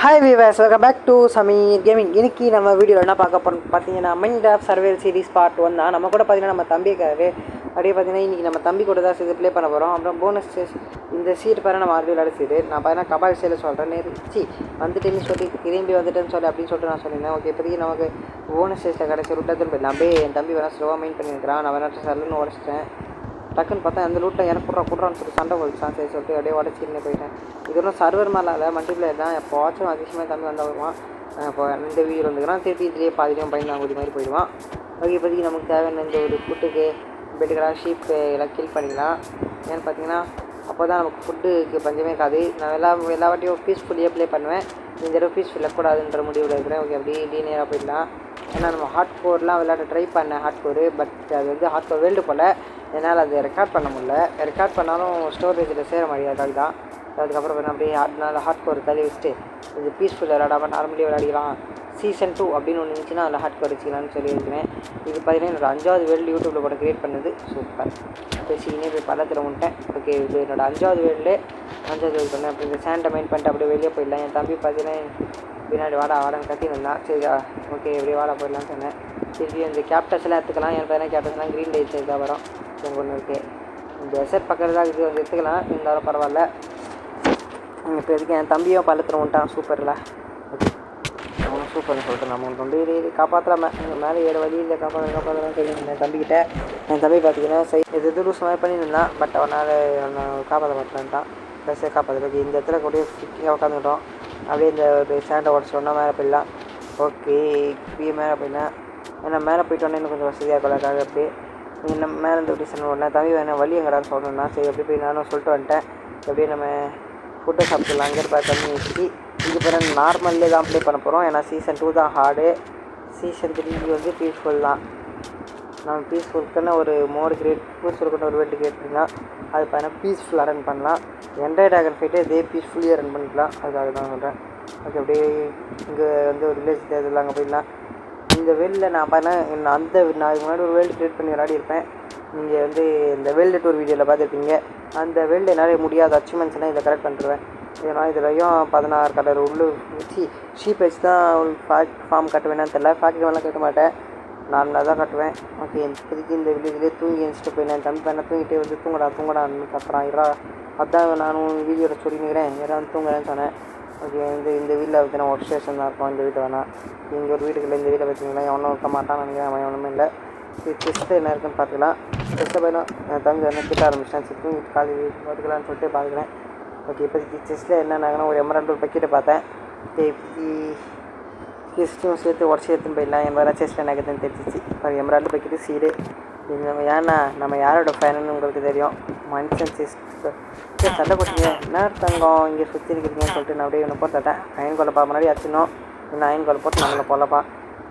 Hi viewers, welcome back to Sameer gaming. இன்னைக்கு நம்ம வீடியோவில் என்ன பார்க்க போகிறோம் பார்த்தீங்கன்னா, மைன்கிராஃப்ட் சர்வைவல் சீரிஸ் பார்ட் 1 தான். நம்ம கூட பார்த்தீங்கன்னா நம்ம தம்பிக்காரு அப்படியே பார்த்தீங்கன்னா இன்றைக்கி நம்ம தம்பி கூட தான் சேர்த்து ப்ளே பண்ண போகிறோம். அப்புறம் போனஸ் இந்த சீட் பாரு நம்ம ஆல்ரெடி விளையாட சீடு. நான் பார்த்தீங்கன்னா கபால் சேல சொல்கிறேன் நேரிச்சி வந்துட்டேன்னு சொல்லி திரும்பி வந்துட்டேன்னு சொல்லி அப்படின்னு சொல்லிட்டு நான் சொல்லியிருந்தேன். ஓகே, இப்போதைக்கு நமக்கு போனஸ் ஸ்டேஜில் கிடச்சி ரூட்டத்தில் போயிடலாம். அப்படியே என் தம்பி வேணால் ஸ்லோவாக மெயின் பண்ணியிருக்கிறான். நான் வேணாட்டு சல்லுன்னு உடச்சிட்டேன். டக்குன்னு பார்த்தா அந்த லூட்டில் எனக்கு குட்றான்னு சொல்லி சண்டை போடுச்சான். சரி சொல்லிட்டு அப்படியே உடச்சின்னு போயிட்டேன். இது ஒன்றும் சர்வர் மேலே இல்லை, மல்டிப்ளேயர் தான். எப்போவாச்சும் அதிகமாக தம்பி வந்தால் வருவான். இப்போ இந்த வீடியோ வந்துக்கிறான், திருப்பி இதுலேயே பாதிரியும் பயந்தாங்குடி மாதிரி போயிடுவான். ஓகே, இப்போதைக்கு நமக்கு தேவையான இந்த ஒரு ஃபுட்டுக்கு பெட்டுக்கலாம், ஷீப்பு எல்லாம் கில் பண்ணிக்கலாம். ஏன்னு பார்த்தீங்கன்னா அப்போ தான் நமக்கு ஃபுட்டுக்கு பஞ்சமே இருக்காது. நான் எல்லா வாட்டியும் பீஸ்ஃபுல்லியே ப்ளே பண்ணுவேன். இந்த தடவை பீஸ்ஃபுல் இருக்கக்கூடாதுன்ற முடிவில் இருக்கிறேன். ஓகே, அப்படியே லீனியராக போயிடலாம். ஏன்னா நம்ம ஹார்ட் கோர்லாம் விளையாட ட்ரை பண்ணேன் ஹார்ட் கோரு, பட் அது வந்து ஹார்ட் கோர் வேல்டு போல் என்னால் அதை ரெக்கார்ட் பண்ண முடியல. ரெக்கார்ட் பண்ணாலும் ஸ்டோரேஜில் சேர முடியாது தான். அதுக்கப்புறம் அப்படியே ஹார்ட் கோர் தள்ளி வச்சுட்டு இது பீஸ்ஃபுல் விளையாடாமல் நார்மலி விளையாடிக்கலாம். சீசன் 2 அப்படின்னு ஒன்று இருந்துச்சுன்னா அதில் ஹார்ட் கோர் வச்சுக்கலான்னு சொல்லி இருக்கிறேன். இது பார்த்தீங்கன்னா என்னோட 5வது வேர்ல்டு யூடியூப்பில் கூட க்ரியேட் பண்ணது. சூப்பர், பேசிக்கினே போய் பள்ளத்தில் வந்துட்டேன். ஓகே, இது என்னோடய 5வது வேர்ல்டு பண்ணேன். அப்படி இந்த சேண்டை மைண்ட் பண்ணிட்டு அப்படியே வெளியே போயிடலாம். என் தம்பி பார்த்தீங்கன்னா பின்னாடி வாடான்னு கத்தின்னு இருந்தான். சரி, ஓகே, எப்படியே வாடா போயிடலான்னு சொன்னேன். திருப்பி இந்த கேப்டர்ஸ் எல்லாம் எடுத்துக்கலாம். என் பையனா கேப்டர்ஸ்லாம் க்ரீன் லைட் சைடு தான் வரும். எனக்கு ஒன்று இருக்குது, இந்த எஸ்ஆர் பக்கத்தில் தான் இது வந்து எடுத்துக்கலாம். இருந்தாலும் பரவாயில்ல. இப்போ எதுக்கு என் தம்பியும் பள்ளத்தில் வந்துட்டான். சூப்பரில் ஓகே, அவனும் சூப்பர்னு சொல்லிட்டு நம்ம கொண்டு காப்பாற்றலாமல் எங்கள் மேலே ஏழு வழியில் காப்பாற்றலாம் தெரியும் என் தம்பிக்கிட்ட. என் தம்பி பார்த்தீங்கன்னா எது லூஸ் மாதிரி பண்ணியிருந்தான். பட் அவனால் அவனை காப்பாற்ற மாட்டேன்ட்டான். ப்ளஸ்ஸே காப்பாற்றுறதுக்கு இந்த இடத்துல கூட ஃபிட்டியாக உட்காந்துட்டோம். அப்படியே இந்த ஒரு ஸ்டாண்டை உடச்சோன்னா மேலே போயிடலாம். ஓகே, இப்படியே மேலே போயிடலாம். ஏன்னா மேலே போயிட்டோன்னே இன்னும் கொஞ்சம் வசதியாக இருக்கலாக்காக அப்படியே நம்ம மேலே இந்த டிசைன் ஓடனே தம்பி வேணா வழி எங்கடான்னு சொல்லணும்னா சரி அப்படி போய் நானும் சொல்லிட்டு வந்துட்டேன். எப்படியே நம்ம ஃபுட்டை சாப்பிட்டுலாம் அங்கே இருப்பா தண்ணி வச்சு இது பிறகு நார்மல்லே தான் ப்ளே பண்ண போகிறோம். ஏன்னா சீசன் 2 தான் ஹார்டு, சீசன் 3 வந்து பீஸ்ஃபுல் தான். நம்ம பீஸ்ஃபுல்க்குன்னு ஒரு மோடு பீஸ்ஃபுல்க்குன்னு ஒரு வேல்டு கிரியேட் பண்ணலாம். அது பார்த்தீங்கன்னா பீஸ்ஃபுல்லாக ரன் பண்ணலாம். என்டையர் ட்ராகன் ஃபைட்டே இதே பீஸ்ஃபுல்லியாக ரன் பண்ணிக்கலாம். அதுக்காக தான் சொல்கிறேன். ஓகே, அப்படியே இங்கே வந்து ஒரு வில்லேஜ் தேர்தல் அங்கே போயிடலாம். இந்த வேல்டில் நான் பார்த்தீங்கன்னா நான் இதுக்கு முன்னாடி ஒரு வேல்டு க்ரியேட் பண்ணி விளையாடி இருப்பேன். நீங்கள் வந்து இந்த வேல்டு டூர் வீடியோவில் பார்த்துருப்பீங்க. அந்த வேல்டு என்னால் முடியாத அச்சீவ்மெண்ட்ஸ்லாம் இதை கரெக்ட் பண்ணிடுவேன். ஏன்னா இதுலையும் 16 கலர் உள்ளு வச்சு ஷீப் வச்சு தான் ஃபார்ம் கட்டுவேன்னு தெரியல. ஃபேக்ட்ரி வேணால் கட்ட மாட்டேன், நார்மலாக தான் கட்டுவேன். ஓகே, இப்போதைக்கு இந்த வில்லேஜ்லேயே தூங்கி எழுந்திரிச்சிட்டு போய் என் தம்பி பண்ண தூங்கிட்டே வந்து தூங்கடான்னு கத்துறான். அதான் நானும் வீடியோவில் சொல்லிக்கிறேன், யாராவது தூங்குறேன்னு சொன்னேன். ஓகே, இந்த வீட்டில் பார்த்தீங்கன்னா ஒர்க் ஸ்டேஷன் தான் இருக்கும். இந்த வீட்டை வேணால் இங்கே ஒரு வீட்டுக்குள்ள இந்த வீட்டை வச்சுங்களா எவனும் இருக்க மாட்டான்னு நினைக்கிறேன். அவன் எவனுமே இல்லை. செஸ்ட்டு என்ன இருக்குன்னு பார்த்துக்கலாம். செஸ்ட்டை போயிடும் என் தம்பி வந்து கிட்ட ஆரம்பிச்சிட்டேன். செஸ்ட்டு காலையில் பார்த்துக்கலான்னு சொல்லிட்டு பார்த்துக்கிறேன். ஓகே, இப்போதைக்கு செஸ்ட்டில் என்னென்னாங்கன்னா ஒரு எமரால்டு பக்கெட்டை பார்த்தேன். இப்போதைக்கு செஸ்ட்டும் சேர்த்து உடச்சி எடுத்துன்னு போயிடலாம். என் வேறு செஸ்ட்டில் எனக்கு தான் தெரிஞ்சிச்சு. ஒரு எமரால்டு பக்கெட்டு சீடு. இது நம்ம யாரோட ஃபேனுன்னு உங்களுக்கு தெரியும். மனுஷன் செஸ்ட்டு சண்டை போட்டீங்க என்ன தங்கம் இங்கே சுற்றி இருக்கிறீங்கன்னு சொல்லிட்டு நான் அப்படியே ஒன்று போட்டுட்டேன். அயன் கொலைப்பா முன்னாடி அடிச்சிடணும். இன்னும் அயன் கொலை போட்டு நம்மளை போலப்பா.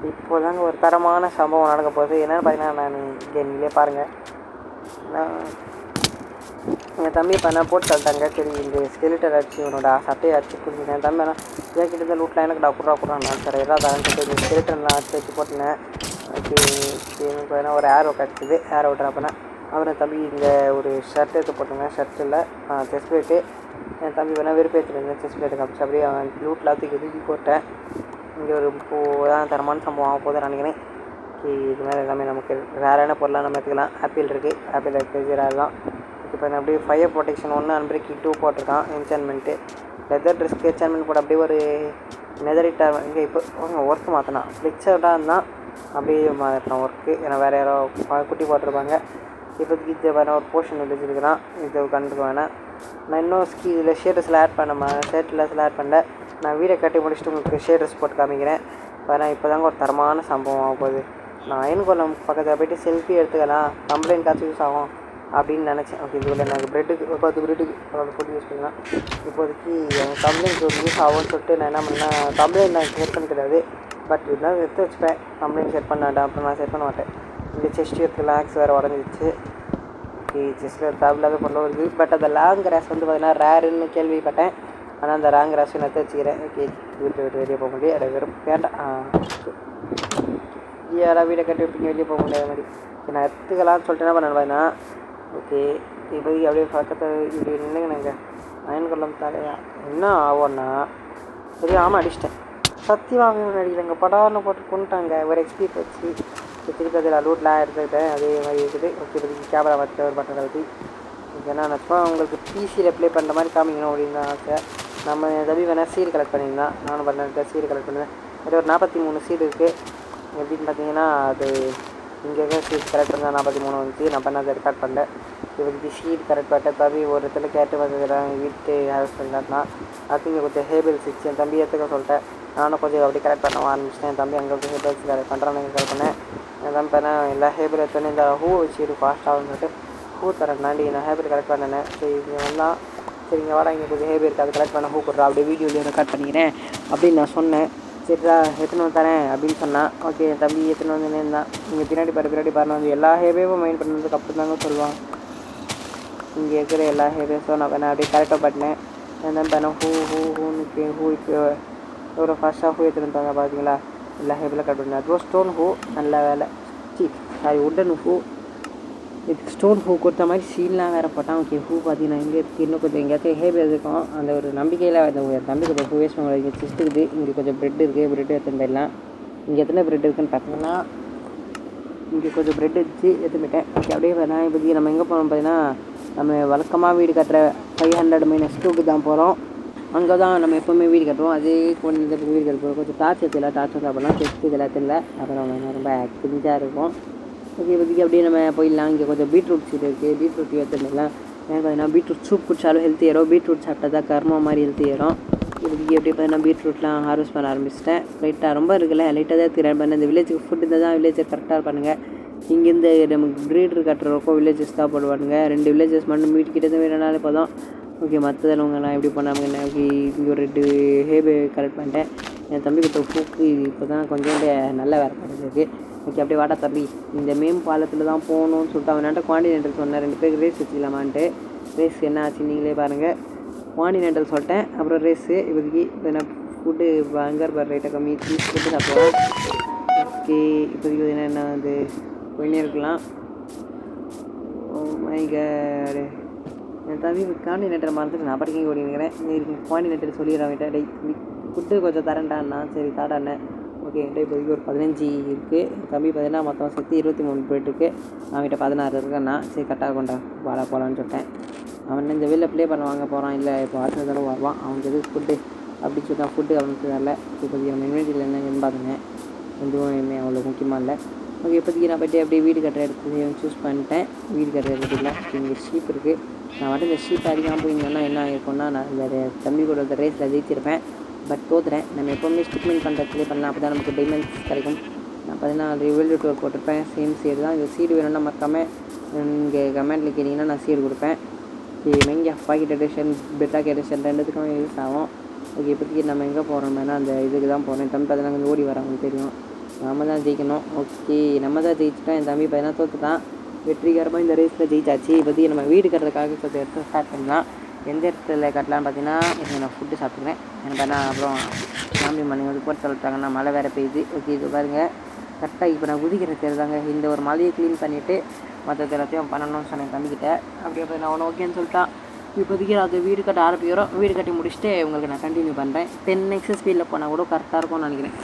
இப்போ தாங்க ஒரு தரமான சம்பவம் நடக்க போகுது. என்னென்னு பார்த்தீங்கன்னா நான் இங்கே நீங்களே பாருங்கள். நான் என் தம்பி இப்போ என்ன போட்டு தள்ளிட்டாங்க. சரி, இந்த ஸ்கெலிட்டர் அடிச்சு இவனோட சட்டையை அடிச்சு கொடுத்துருக்கேன். என் தம்பி ஆனால் ஏன் கிட்ட லூட்டில் எனக்கு குடுறான் சார் எதாவது சொல்லிட்டு இந்த ஸ்கெலிட்டர்லாம் அடிச்சு வச்சு போட்டுனேன். ஓகே, எனக்கு வேணால் ஒரு ஏரோ கிடச்சிது. ஏரோ விட்றப்பனா அப்புறம் தம்பி இந்த ஒரு ஷர்ட் எடுத்து போட்டுங்க. ஷர்ட்டில் செஸ்ட் பிளேட்டு என் தம்பி வேணால் வெறுப்பேற்றிருந்தேன். செஸ்ட் பிளேட்டு காமிச்சு அப்படியே அவன் லூட்டில் தூக்கி போட்டேன். இங்கே ஒரு இப்போதான் தரமான சம்பவம் ஆக போதும் நினைக்கிறேன். இது மாதிரி எல்லாமே நமக்கு ரேரான பொருளாக நம்ம எடுத்துக்கலாம். ஆப்பிள் இருக்குது, ஆப்பிள் இருக்குது, ரேர் தான். இப்போ நான் அப்படியே ஃபயர் ப்ரொடெக்ஷன் 1 அன்பிரேக்கிங் 2 போட்டிருக்கான். என்சான்மெண்ட்டு லெதர் ட்ரெஸ்க்கு என்சான்மெண்ட் போட்டு அப்படியே ஒரு நெதரிட்டாக இங்கே இப்போ ஒர்க்கு மாற்றினான். ஃப்ளிக்ஸர்டாக இருந்தால் அப்படியே மாற்றினான் ஒர்க்கு. ஏன்னா வேறு யாரோ குட்டி போட்டிருப்பாங்க. இப்போதைக்கு இது வேணால் ஒரு போர்ஷன் வச்சுருக்கிறான். இதை கண்டுக்க வேணாம். நான் இன்னும் இதில் ஷேடர்ஸில் ஆட் ஷேட்லஸில் ஆட் பண்ணல. நான் வீடை கட்டி முடிச்சுட்டு உங்களுக்கு ஷேடர்ஸ் போட்டு காமிக்கிறேன். ஆனால் இப்போ தாங்க ஒரு தரமான சம்பவம் ஆக போகுது. நான் அயன் கொல்லம் பக்கத்தில் போய்ட்டு செல்ஃபி எடுத்துக்கலாம், கம்ப்ளைண்ட் காசு யூஸ் ஆகும் அப்படின்னு நினச்சேன். ஓகே, இதுக்குள்ள எனக்கு ப்ரெட்டுக்கு 10 ப்ரெட்டுக்கு ஃபுட் யூஸ் பண்ணலாம். இப்போதைக்கு என் கம்ப்ளைண்ட் ஒரு யூஸ் ஆகும்னு சொல்லிட்டு நான் என்ன பண்ணேன், கம்ப்ளைண்ட் நான் செட் பண்ண கிடையாது. பட் இருந்தாலும் எடுத்து வச்சுப்பேன். கம்ப்ளைண்ட் செட் பண்ண வேண்டாம், அப்புறம் நான் செட் பண்ண மாட்டேன். இந்த செஸ்ட் எடுத்து லேக்ஸ் வேறு உடஞ்சிச்சு. ஓகே, செஸ்ட்டில் தேவையில்லாத பொருள் இருக்குது. பட் அந்த லாங் கிராஸ் வந்து பார்த்தீங்கன்னா ரேருன்னு கேள்விப்பட்டேன். ஆனால் அந்த லாங் கிராஸும் நான் எடுத்து வச்சுக்கிறேன். ஓகே, வீட்டை விட்டு வெளியே போக முடியும். அதை வெறும் வேண்டாம். யாராவது வீடை கட்டி விட்டு வெளியே போக முடியாத மாதிரி நான் எடுத்துக்கலாம்னு சொல்லிட்டு என்ன பண்ணேன்னா, ஓகே இப்போதைக்கு அப்படியே பக்கத்தில் இப்படி நின்றுங்க. அயன் கொல்லம் தலையா என்ன ஆகும்னா சரி ஆமாம் அடிச்சிட்டேன். சத்தியமாகவே ஒன்று அடிக்கலைங்க. படார்னு போட்டு கொண்டுட்டாங்க ஒரு எக்ஸ்பீட் வச்சு. திருப்பி அதில் லூட்லாம் எடுத்துக்கிட்டேன். அதே மாதிரி இருக்குது. ஓகே இப்போதைக்கு கேமரா பார்த்துட்டு ஒரு பட்டன் அழுத்தி ஏன்னா நினச்சா உங்களுக்கு பிசியில் ப்ளே பண்ணுற மாதிரி காமிக்கணும் அப்படின்னு தான் ஆசை. நம்ம தம்பி வேணால் சீடு கலெக்ட் பண்ணியிருந்தான். நானும் பண்ண சீடு கலெக்ட் பண்ணுவேன். அது ஒரு 43 சீடு இருக்குது. எப்படின்னு பார்த்தீங்கன்னா அது இங்கே இருக்க சீட் கரெக்ட் பண்ணால் 43 வந்துச்சு. நான் பண்ண அதை ரெக்கார்ட் பண்ணேன். இப்போதைக்கு சீட் கரெக்ட் பண்ணிட்டேன். தம்பி ஒரு இடத்துல கேட்டு வந்துக்கிறாங்க வீட்டு ஹேஸ் பண்ணாட்னா அது இங்கே கொஞ்சம் ஹேபிள் சிக்ஸ் என் தம்பி ஏற்றுக்க சொல்லிட்டேன். நானும் கொஞ்சம் அப்படி கரெக்ட் பண்ண ஆரம்பிச்சிட்டேன். என் தம்பி அங்கே ஹேபிள்ஸ் கரெக்ட் பண்ணுறான்னு கரெக்ட் பண்ணேன். என் தம்பி பண்ணேன் எல்லா ஹேபிள் எடுத்தோன்னே இந்த ஹூ வச்சு ஃபாஸ்ட்டாகுன்னு சொல்லிட்டு ஹூ தரேன்னாண்டி நான் ஹேபிள் கரெக்ட் பண்ணினேன். சரி இங்கே வந்தால் சரி இங்கே வாடா இங்கே கொஞ்சம் ஹேபிள் இருக்குது அது கரெக்ட் பண்ண ஹூ கொடுறா அப்படியே வீடியோலேயே ரெக்கார்ட் பண்ணிக்கிறேன் அப்படின்னு நான் சொன்னேன். சரிடா எடுத்துன்னு வந்து தரேன் அப்படின்னு சொன்னான். ஓகே என் தம்பி எடுத்துன்னு வந்து இருந்தான். இங்கே பின்னாடி பாருன்னு வந்து எல்லா ஹேபேவும் மைண்ட் பண்ணதுக்கு அப்புறம் தாங்க சொல்லுவான். இங்கே இருக்கிற எல்லா ஹேபேஸும் நான் அப்படியே கரெக்டாக பண்ணினேன். என் தம்பி பண்ணேன் ஹூன்னு ஹூ இப்போ எவ்வளோ ஃபாஸ்ட்டாக ஹூ எடுத்துன்னு வந்தாங்க பார்த்தீங்களா. எல்லா ஹேபிலும் கரெக்ட் பண்ணேன். அதுவும் ஸ்டோன் ஹூ நல்ல வேலை சாரி உட்டன் ஹூ இதுக்கு ஸ்டோன் ஹூ கொடுத்த மாதிரி சீல்லாம் வேறு போட்டான். ஓகே ஹூ பார்த்தீங்கன்னா இங்கே இருக்குது இன்னும் கொஞ்சம் எங்கேயாச்சும் ஹேபிள் இருக்கும் அந்த ஒரு நம்பிக்கையில் அந்த தம்பி கொஞ்சம் ஹூ வேஸ்ட் பண்ணுவாங்க. இங்கே சிஸ்ட் இருக்குது இங்கே கொஞ்சம் ப்ரெட் இருக்குது ப்ரெட் எடுத்துன்னு போயிடலாம். இங்கே எத்தனை ப்ரெட் இருக்குதுன்னு பார்த்தீங்கன்னா இங்கே கொஞ்சம் ப்ரெட் வச்சு எடுத்துக்கிட்டேன். ஓகே அப்படியே வேணாம் இப்போதைக்கு நம்ம எங்கே போகிறோம் பார்த்தீங்கன்னா நம்ம வழக்கமாக வீடு கட்டுற 500-2க்கு தான் போகிறோம். அங்கே தான் நம்ம எப்போவுமே வீடு கட்டுவோம். அதே கொஞ்சம் வீடு கட்டுவோம். கொஞ்சம் டார்ச் எடுத்துல டார்ச் சாப்பிட்லாம் செஸ்ட் இதில் எடுத்துல அப்புறம் ரொம்ப கிஞ்சாக இருக்கும். ஓகே இப்போதைக்கு அப்படியே நம்ம போயிடலாம். இங்கே கொஞ்சம் பீட்ரூட் சீட் இருக்குது பீட்ரூட் எடுத்துடலாம். ஏன்னா பார்த்தீங்கன்னா பீட்ரூட் சூப் குடிச்சாலும் ஹெல்த்தி ஏறும். பீட்ரூட் சாப்பிட்டா தான் கர்மம் மாதிரி ஹெல்த்தி ஏறும். இப்போதைக்கு எப்படி பார்த்தீங்கன்னா பீட்ரூட்லாம் ஹார்வெஸ்ட் பண்ண ஆரம்பிச்சிட்டேன். லைட்டாக ரொம்ப இருக்குல்ல லைட்டாக தான் திறன் பண்ணேன். இந்த வில்லேஜுக்கு ஃபுட் இருந்தால் தான் வில்லேஜை கரெக்டாக பண்ணுங்கள். இங்கேருந்து நமக்கு ப்ரீடர் கட்டுறப்போ வில்லேஜஸ் தான் போடுவானுங்க. 2 வில்லேஜஸ் மட்டும் மீட்கிட்டே வேணுனாலே போதும். ஓகே மற்றதெல்லாம் எப்படி பண்ணாமல் என்ன ஓகே இங்கே ஒரு 2 ஹேபே கலெக்ட் பண்ணிட்டேன். என் தம்பி கிட்ட பூக்கு இப்போ தான் கொஞ்சம் நல்ல வேலை பண்ணுறது. ஓகே அப்படியே வாடா தம்பி இந்த மேம்பாலத்தில் தான் போகணும்னு சொல்லிட்டு அவன்கிட்ட குவாண்டினென்டல் சொன்னேன். 2 பேருக்கு ரேஸ் வச்சுக்கலாமான்ட்டு. ரேஸ் என்ன ஆச்சு நீங்களே பாருங்கள். குவாண்டினென்டல் சொல்லிட்டேன் அப்புறம் ரேஸு இப்போதைக்கு இப்போ நான் ஃபுட்டு பங்கர் பர் ரேட்டை கம்மி சீஸ் ஃபுட்டு சாப்பிடுவேன். ஓகே இப்போதைக்கு என்ன வந்து போயினே இருக்கலாம். ஓ மை காட் என் தம்பி குவாண்டினேட்டர் மறந்துட்டு நான் படிக்க ஓடிக்கிறேன். குவாண்டினேட்டர் சொல்லிடுறேன் டே ஃபுட்டு கொஞ்சம் தரேன்டான்னா சரி தாடாண்ணே. ஓகே என்கிட்ட இப்போதைக்கு ஒரு 15 இருக்குது. என் தம்பி பார்த்தீங்கன்னா மொத்தம் சேர்த்து 23 போயிட்டுருக்கு. அவன்கிட்ட 16 இருக்கேன்னா சரி கரெக்டாக கொண்டா வாடா போகலான்னு சொல்லிட்டேன். அவன் இந்த வெளில ப்ளே பண்ண வாங்க போகிறான் இல்லை இப்போ அடுத்த தடவை வருவான். அவனுக்கு எதுவும் ஃபுட்டு அப்படி சொல்லிட்டான். ஃபுட்டு அவனுக்கு வரல. இப்போதைக்கு நம்ம இன்வென்ட்ரியில் என்னன்னு பார்த்துங்க எதுவும் அவ்வளோ முக்கியமாக இல்லை. ஓகே இப்போதைக்கு நான் போய்ட்டு அப்படியே வீடு கட்டுற இடத்துல சூஸ் பண்ணிட்டேன். வீடு கட்டுற இடத்துல இங்கே ஷீப் இருக்குது. நான் மட்டும் இந்த ஷீப் அடிக்காமல் போயிருந்தேன்னா என்ன ஆகிருக்கும்னா நான் இந்த தம்பி கூட இந்த ரேஸில் ஜெயிச்சிருப்பேன். பட் தோத்துறேன். நம்ம எப்போவுமே ஸ்டிக்மெண்ட் பண்ணுறதுலேயே பண்ணலாம். அப்போ தான் நமக்கு டைமண்ட்ஸ் கிடைக்கும். நான் பார்த்தீங்கன்னா ரிவல்யூ டோர் போட்டிருப்பேன். சேம் சீடு தான். இந்த சீடு வேணும்னா மறக்காமல் இங்கே கமெண்ட்டில் கேட்டிங்கன்னா நான் சீடு கொடுப்பேன். மெங்கி பாக்கெட் எடிஷன் பெட்டாக் எடிஷன் 2த்துக்கும் யூஸ் ஆகும். ஓகே இப்போதைக்கு நம்ம எங்கே போகிறோம்னா அந்த இதுக்கு தான் போகிறோம். என் தம்பி பார்த்தீங்கன்னா கொஞ்சம் ஓடி வராங்க தெரியும். நம்ம தான் ஜெயிக்கணும். ஓகே நம்ம தான் ஜெயிச்சிட்டோம். என் தம்பி பார்த்தீங்கன்னா தோற்றுட்டான். வெற்றிகரமாக இந்த ரேஸில் ஜெயிச்சாச்சு. இப்போதைக்கு நம்ம வீடு கட்டுறதுக்காக கொஞ்சம் இடத்துல ஸ்டார்ட் பண்ணலாம். எந்த இடத்துல கட்டலான்னு பார்த்தீங்கன்னா நான் ஃபுட்டு சாப்பிட்டுக்கிறேன். எனக்கு பார்த்தா அப்புறம் ஃபேமிலி மணி வந்து போட்டு சொல்லிட்டாங்கன்னா மழை வேறு பெய்யுது. ஓகே இது பாருங்கள் கரெக்டாக இப்போ நான் குதிக்கிற தெரியுதாங்க. இந்த ஒரு மலையை க்ளீன் பண்ணிவிட்டு மற்றது எல்லாத்தையும் பண்ணணும்னு சொன்னேன் தம்பிக்கிட்ட. அப்படியே போய் நான் ஒன்று ஓகேன்னு சொல்லிட்டான். இப்போதைக்கு அது வீடு கட்ட ஆரம்பிக்கிறோம். வீடு கட்டி முடிச்சுட்டு உங்களுக்கு நான் கண்டினியூ பண்ணுறேன். 10x ஸ்பீடில் போனால் கூட கரெக்டாக இருக்கும்னு நினைக்கிறேன்.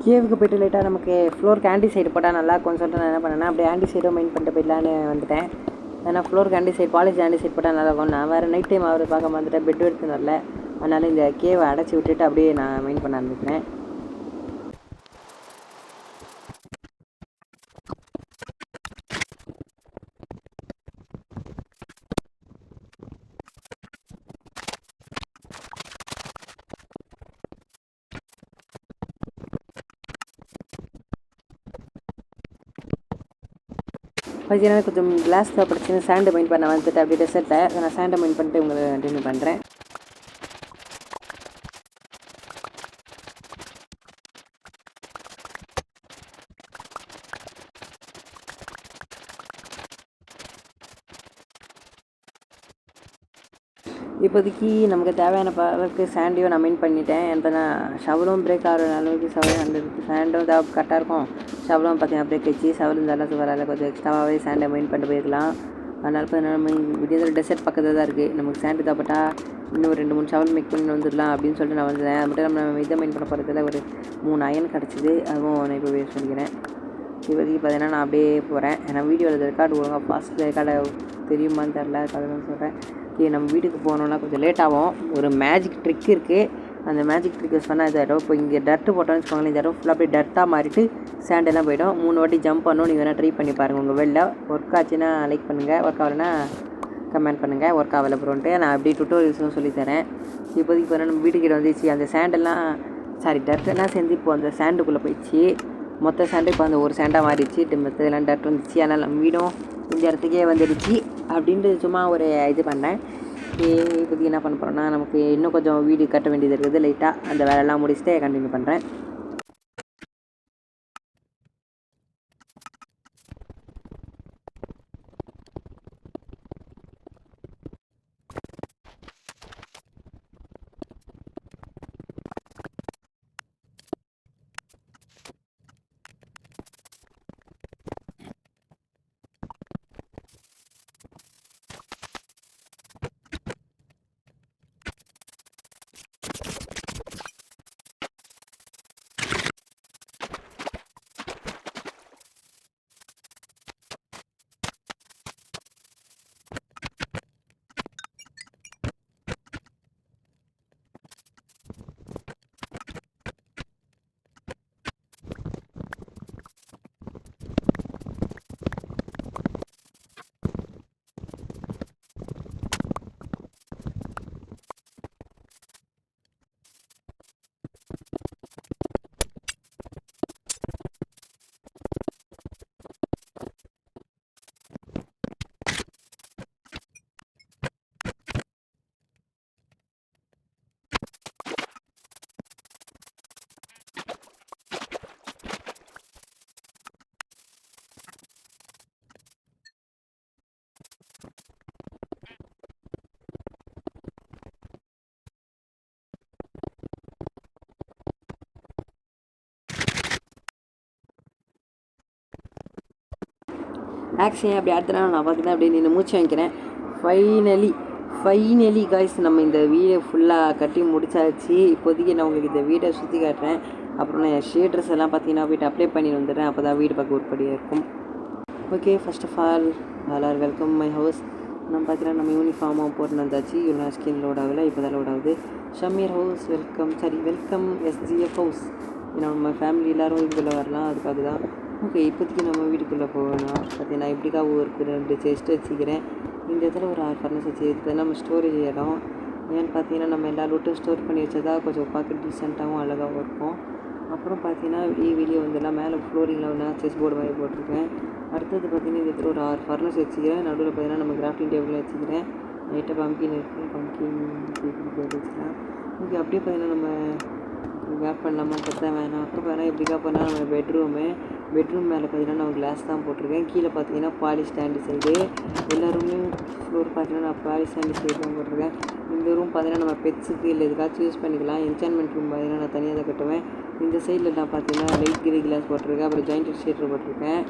கேவுக்கு போய்ட்டு லைட்டாக நமக்கு ஃப்ளோருக்கு ஆன்டி சைடு போட்டால் நல்லா இருக்கும்னு சொல்லிட்டு நான் என்ன பண்ணேன்னா அப்படியே ஆன்டி சைடும் மெயின் பண்ணிட்டு போயிடலான்னு வந்துட்டேன். ஏன்னா ஃப்ளோருக்கு anti side polish anti side போட்டால் நல்லா இருக்கும். நான் வேறு நைட் டைம் அவர் பார்க்க வந்துட்டேன், பெட் எடுத்து வரல. அதனால் இந்த கேவை அடைச்சி விட்டுட்டு அப்படியே நான் மெயின் பண்ண ஆரம்பிக்கிறேன். பார்த்தீங்கன்னா கொஞ்சம் கிளாஸ் தேவைப்படுச்சுன்னு சாண்டை மைண்ட் பண்ண வந்துட்டு அப்படியே டெசர்ட்டில் நான் சாண்டை மைண்ட் பண்ணிட்டு உங்களுக்கு கண்டினியூ பண்ணுறேன். இப்போதைக்கு நமக்கு தேவையான அளவுக்கு சாண்டையும் நான் மெயின் பண்ணிட்டேன். இப்போ நான் ஷவலும் பிரேக் ஆகிற அளவுக்கு சாண்டும் கரெக்டாக இருக்கும். ஷவலும் பார்த்தீங்கன்னா பிரேக் வச்சு ஷவல் இந்த அளவுக்கு வராது, கொஞ்சம் எக்ஸ்ட்ராவாகவே சாண்டை மெயின் பண்ணிட்டு போயிருக்கலாம். அதனால் பார்த்தீங்கன்னா விடியதில் டெசர்ட் பக்கத்தில் தான் இருக்குது. நமக்கு சாண்டு தேவைப்பட்டா இன்னும் 2-3 ஷவல் மேக் பண்ணி வந்துடலாம் அப்படின்னு சொல்லிட்டு நான் வந்தேன். அது மட்டும் நம்ம இதை மெயின் பண்ண போகிறதுல ஒரு 3 அயன் கிடச்சிது, அதுவும் நான் இப்போ வேஸ்ட் பண்ணிக்கிறேன். இப்போதைக்கு பார்த்தீங்கன்னா நான் அப்படியே போகிறேன். ஏன்னா வீடியோவில் ரெக்கார்டு ஒழுங்காக ஃபாஸ்ட் ரெக்கார்டை தெரியுமான்னு தெரில, அதுக்காக தான் சொல்கிறேன். நம்ம வீட்டுக்கு போகணுன்னா கொஞ்சம் லேட் ஆகும். ஒரு மேஜிக் ட்ரிக் இருக்குது, அந்த மேஜிக் ட்ரிக் யூஸ் பண்ணால் இது இப்போ இங்கே டர்ட்டு போட்டோன்னு வச்சுக்கோங்களேன், இந்த இடம் ஃபுல்லாக அப்படியே டர்ட்டாக மாறிட்டு சாண்டெல்லாம் போய்டும். 3 வாட்டி ஜம்ப் பண்ணணும். நீங்கள் வேணால் ட்ரை பண்ணி பாருங்கள் உங்கள் வெளில. ஒர்க் ஆச்சுன்னா லைக் பண்ணுங்கள், ஒர்க் ஆகலைன்னா கமெண்ட் பண்ணுங்கள் ஒர்க் ஆகலை ப்ரோன்ட்டு. நான் அப்படி டுட்டோரியல்ஸும் சொல்லித்தரேன். இப்போதைக்கு போனால் நம்ம வீட்டுக்கிட்ட வந்துச்சு அந்த சாண்டெல்லாம் டர்ட்டெல்லாம் சேர்ந்து இப்போ அந்த சாண்டுக்குள்ளே போயிடுச்சு. மொத்த சாண்டு இப்போ அந்த ஒரு சாண்டாக மாறிடுச்சு. மொத்ததெல்லாம் டர்ட் வந்துச்சு. அதனால் நம்ம வீடும் இந்த இடத்துக்கே வந்துடுச்சு அப்படின்ட்டு சும்மா ஒரு இது பண்ணேன். இப்போதைக்கு என்ன பண்ண போகிறோன்னா நமக்கு இன்னும் கொஞ்சம் வீடு கட்ட வேண்டியது இருக்குது. லைட்டாக அந்த வேலையெல்லாம் முடிச்சுட்டு கண்டினியூ பண்ணுறேன். ஆக்ஷன் அப்படி அடுத்த நாள் நான் பார்த்தீங்கன்னா அப்படியே நின்று மூச்சு வாங்கிக்கிறேன். ஃபைனலி காய்ஸ் நம்ம இந்த வீடை ஃபுல்லாக கட்டி முடிச்சாச்சு. இப்போதைக்கு நான் உங்களுக்கு இந்த வீடை சுற்றி காட்டுறேன். அப்புறம் நான் என் ஷேட்ரஸ் எல்லாம் பார்த்தீங்கன்னா போய்ட்டு அப்ளை பண்ணி வந்துடுறேன். அப்போ தான் வீடு பார்க்க உருப்படியாக இருக்கும். Okay, first of all welcome my house. நம்ம பார்த்தீங்கன்னா நம்ம யூனிஃபார்மாக போட்டு வந்தாச்சு. இவ்வளோ ஸ்கின் லோட் ஆகலை, இப்போ தான் லோட் ஆகுது. Shameer house welcome SGF house. நம்ம ஃபேமிலி எல்லோரும் இதுக்குள்ளே வரலாம், அதுக்காக தான். ஓகே, இப்போதைக்கு நம்ம வீட்டுக்குள்ளே போகணும். பார்த்தீங்கன்னா இப்படிக்கா ஒரு 2 செஸ்ட் வச்சுக்கிறேன். இந்த இடத்துல ஒரு 6 ஃபர்னஸ் வச்சு இது நம்ம ஸ்டோரேஜ் இடம். ஏன்னு பார்த்தீங்கன்னா நம்ம எல்லா லூட்டும் ஸ்டோர் பண்ணி வச்சதா கொஞ்சம் பார்க்க டீசெண்டாகவும் அழகாகவும் இருக்கும். அப்புறம் பார்த்தீங்கன்னா வெளியே வந்துடலாம். மேலே ஃப்ளோரிங்கில் ஒன்றா செஸ் போர்டு மாதிரி போட்டிருக்கேன். அடுத்தது பார்த்தீங்கன்னா இந்த இடத்துல ஒரு 6 ஃபர்னஸ் வச்சுக்கிறேன். நடுவில் பார்த்தீங்கன்னா நம்ம கிராஃப்டிங் டேபிளில் வச்சுக்கிறேன். லைட்டாக பம்கின் இருக்குது, பம்கின் வச்சுக்கலாம். ஓகே, அப்படியே பார்த்தீங்கன்னா நம்ம வேப் பண்ணலாமா பார்த்தா வேணாம். அப்புறம் பார்த்தீங்கன்னா எப்படிக்கா பண்ணால் நம்ம பெட்ரூம் மேலே பார்த்தீங்கன்னா நான் கிளாஸ் தான் போட்டிருக்கேன். கீழே பார்த்தீங்கன்னா பாலிஷ் ஸ்டாண்டு சைடு. எல்லா ரூம்லேயும் ஃப்ளோர் பார்த்தீங்கன்னா நான் பாலிஷ் ஸ்டாண்டு சைடு தான் போட்டிருக்கேன். இந்த ரூம் பார்த்தீங்கன்னா நம்ம பெட்ஸுக்கு இல்லை எதுக்காச்சும் யூஸ் பண்ணிக்கலாம். என்சான்மெண்ட் ரூம் பார்த்தீங்கன்னா நான் தனியாக தான் கட்டுவேன். இந்த சைடில் நான் பார்த்தீங்கன்னா லைட் கிரே கிளாஸ் போட்டிருக்கேன். அப்புறம் ஜாயிண்டட் ஷீட்டர் போட்டிருக்கேன்.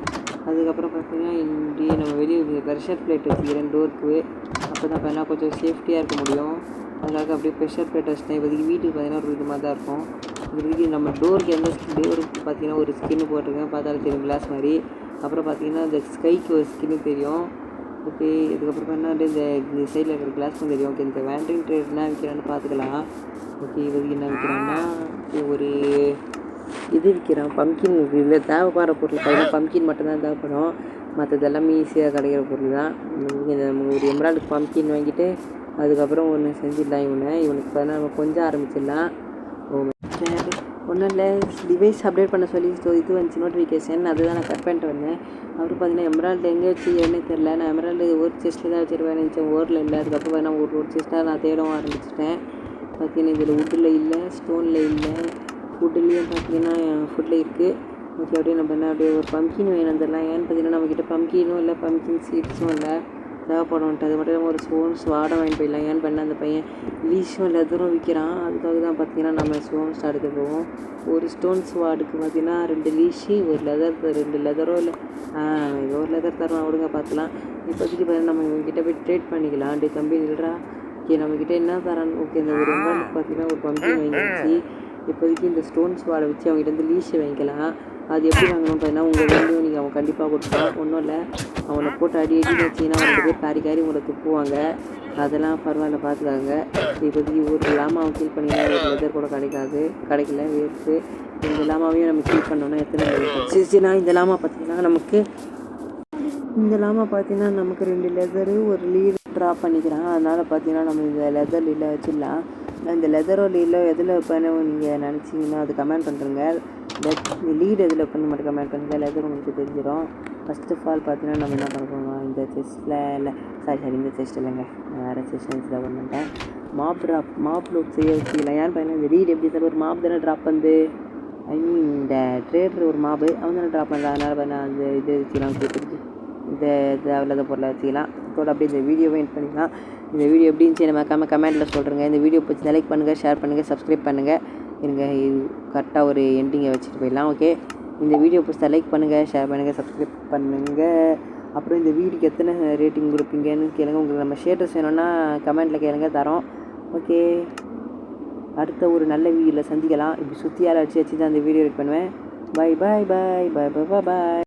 அதுக்கப்புறம் பார்த்தீங்கன்னா இப்படியே நம்ம வெளியே ப்ரெஷர் பிளேட் வச்சுக்கிறேன் டோருக்கு. அப்போ தான் பார்த்தீங்கன்னா கொஞ்சம் சேஃப்டியாக இருக்க முடியும். அதுக்காக அப்படியே ப்ரெஷர் பிளேட் வச்சுட்டேன். இப்போதைக்கு வீட்டுக்கு பார்த்தீங்கன்னா ஒரு இது மாதிரி தான் இருக்கும். இப்போதைக்கு நம்ம டோருக்கு டோருக்கு பார்த்தீங்கன்னா ஒரு ஸ்கின்னு போட்டிருக்கேன், பார்த்தாலும் தெரியும் கிளாஸ் மாதிரி. அப்புறம் பார்த்தீங்கன்னா இந்த ஸ்கைக்கு ஒரு ஸ்கின்னு தெரியும். ஓகே, இதுக்கப்புறம் என்ன இந்த சைடில் இருக்கிற கிளாஸ்க்கும் தெரியும். ஓகே, இந்த வேண்ட்ரிங் ட்ரேட் என்ன விற்கிறான்னு பார்த்துக்கலாம். ஓகே, இப்போதைக்கு என்ன விற்கிறான்னா ஒரு இது விற்கிறான், பம்கின். இதில் தேவைப்படுற பொருள் பார்த்தீங்கன்னா பம்கின் மட்டும்தான் தேவைப்படும், மற்றதெல்லாம் ஈஸியாக கிடைக்கிற பொருள் தான். நம்ம ஒரு எம்ராய்டு பம்கின் வாங்கிட்டு அதுக்கப்புறம் ஒன்று செஞ்சிடலாம். இவனுக்கு பார்த்தீங்கன்னா நம்ம கொஞ்சம் ஆரம்பிச்சிடலாம். ஒன்றும் இல்லை, டிவைஸ் அப்டேட் பண்ண சொல்லி இது வந்துச்சு நோட்டிஃபிகேஷன், அதுதான் நான் கட் பண்ணிட்டு வந்தேன். அப்புறம் பார்த்தீங்கன்னா எம்ராய்டு எங்கே வச்சு என்ன தெரில, நான் எம்ராய்டு ஒரு செஸ்ட்டில் தான் வச்சுருவேன் நினச்சேன், ஊரில் இல்லை. அதுக்கப்புறம் பார்த்தீங்கன்னா ஒரு செஸ்ட்டாக நான் தேடவும் ஆரம்பிச்சிட்டேன். பார்த்தீங்கன்னா இதில் வுட்டில் இல்லை, ஸ்டோனில் இல்லை, ஃபுட்லேயும் பார்த்தீங்கன்னா ஃபுட்டில் இருக்குது. ஓகே, அப்படியே நம்ம என்ன அப்படியே ஒரு பம்கின் வேணும் வந்துடலாம். ஏன்னு பார்த்தீங்கன்னா நம்மக்கிட்ட பம்கினும் இல்லை, பம்கின் சீட்ஸும் இல்லை, தேவைப்படும்ட்டு. அது மட்டும் இல்லாமல் ஒரு ஸ்டோன்ஸ் வாடை வாங்கிட்டு போயிடலாம். ஏன்னு பண்ண அந்த பையன் லீஷும் லெதரும் விற்கிறான், அதுக்காக தான் பார்த்தீங்கன்னா நம்ம ஸ்டோன்ஸ் எடுக்க போவோம். ஒரு ஸ்டோன்ஸ் வார்டுக்கு பார்த்தீங்கன்னா 2 லீஷி, ஒரு லெதர், 2 லெதரோ இல்லை ஏதோ ஒரு லெதர் தருவான், விடுங்க பார்த்துலாம். இப்போதைக்கு பார்த்தீங்கன்னா நம்ம இவங்ககிட்ட போய் ட்ரேட் பண்ணிக்கலாம். அப்படி தம்பி நில்றா. ஓகே, நம்மக்கிட்ட என்ன தரான்னு. ஓகே, இந்த ஒரு எம்ராய்டுக்கு பார்த்தீங்கன்னா ஒரு பம்கின் வாங்கிடுச்சு. இப்போதைக்கு இந்த ஸ்டோன்ஸ் வாடை வச்சு அவங்ககிட்ட வந்து லீஷை வாங்கிக்கலாம். அது எப்படி வாங்கணும்னு பார்த்தீங்கன்னா உங்கள் வீடியோ நீங்கள் அவன் கண்டிப்பாக கொடுப்பான். ஒன்றும் இல்லை, அவனை போட்டு அடி வச்சிங்கன்னா 2 பேர் காரி உங்களை துப்புவாங்க. அதெல்லாம் பரவாயில்ல, பார்த்துக்காங்க. இப்போதைக்கு ஒரு லாமாவை கீழ் பண்ணிங்கன்னா ஒரு லெதர் கூட கிடைக்கல வேஸ்ட்டு. இந்த லாமாவையும் நம்ம கீழ் பண்ணோன்னா எத்தனை சரிச்சுன்னா இந்த லாமா பார்த்தீங்கன்னா நமக்கு 2 லெதரு ஒரு லீடு ட்ராப் பண்ணிக்கிறான். அதனால் பார்த்தீங்கன்னா நம்ம இந்த லெதர் லீடில் வச்சிடலாம். இந்த லெதரோ லீடோ எதில் வைப்பேன்னு நீங்கள் நினச்சிங்கன்னா அது கமெண்ட் பண்ணுறங்க. லீடு எதில் வைப்பேன்னு மட்டும் கமெண்ட் பண்ணுங்கள், லெதர் உங்களுக்கு தெரிஞ்சிடும். ஃபஸ்ட் ஆஃப் ஆல் பார்த்தீங்கன்னா நம்ம என்ன பண்ண போவோம், இந்த செஸ்ட்டில் இல்லை சாரி இந்த செஸ்ட் இல்லைங்க, வேறு செஷன்ஸ் தான் பண்ணிட்டேன். மாப் லூப் செய்ய வச்சுக்கலாம். ஏன்னு பார்த்தீங்கன்னா இந்த லீடு எப்படி சார் ஒரு மாப் தானே ட்ராப் வந்து இந்த ட்ரேடர் ஒரு மாபு அவன் தானே ட்ராப் பண்ணுறான். அதனால் பார்த்தீங்கன்னா அந்த இது வச்சுக்கலாம், இந்த தேவையில்லாத பொருளை வச்சுக்கலாம். இதோட அப்படியே இந்த வீடியோவை எண்ட் பண்ணிக்கலாம். இந்த வீடியோ எப்படி இருந்துச்சு நம்ம கமெண்ட்டில் சொல்கிறேங்க. இந்த வீடியோ பிடிச்சி லைக் பண்ணுங்கள், ஷேர் பண்ணுங்கள், சப்ஸ்கிரைப் பண்ணுங்கள். எனக்கு கரெக்டாக ஒரு எண்டிங்கை வச்சுட்டு போயிடலாம். ஓகே, இந்த வீடியோ பிடிச்சா லைக் பண்ணுங்கள், ஷேர் பண்ணுங்கள், சப்ஸ்கிரைப் பண்ணுங்கள். அப்புறம் இந்த வீடியோக்கு எத்தனை ரேட்டிங் கொடுப்பீங்கன்னு கேளுங்க. உங்களுக்கு நம்ம ஷேட்டர்ஸ் வேணும்னா கமெண்ட்டில் கேளுங்க, தரோம். ஓகே, அடுத்த ஒரு நல்ல வீடியோவில் சந்திக்கலாம். இப்படி சுற்றியால் அடிச்சு தான் அந்த வீடியோ எடிட் பண்ணுவேன். பாய் பாய் பாய் பாய் பாய் பாய்.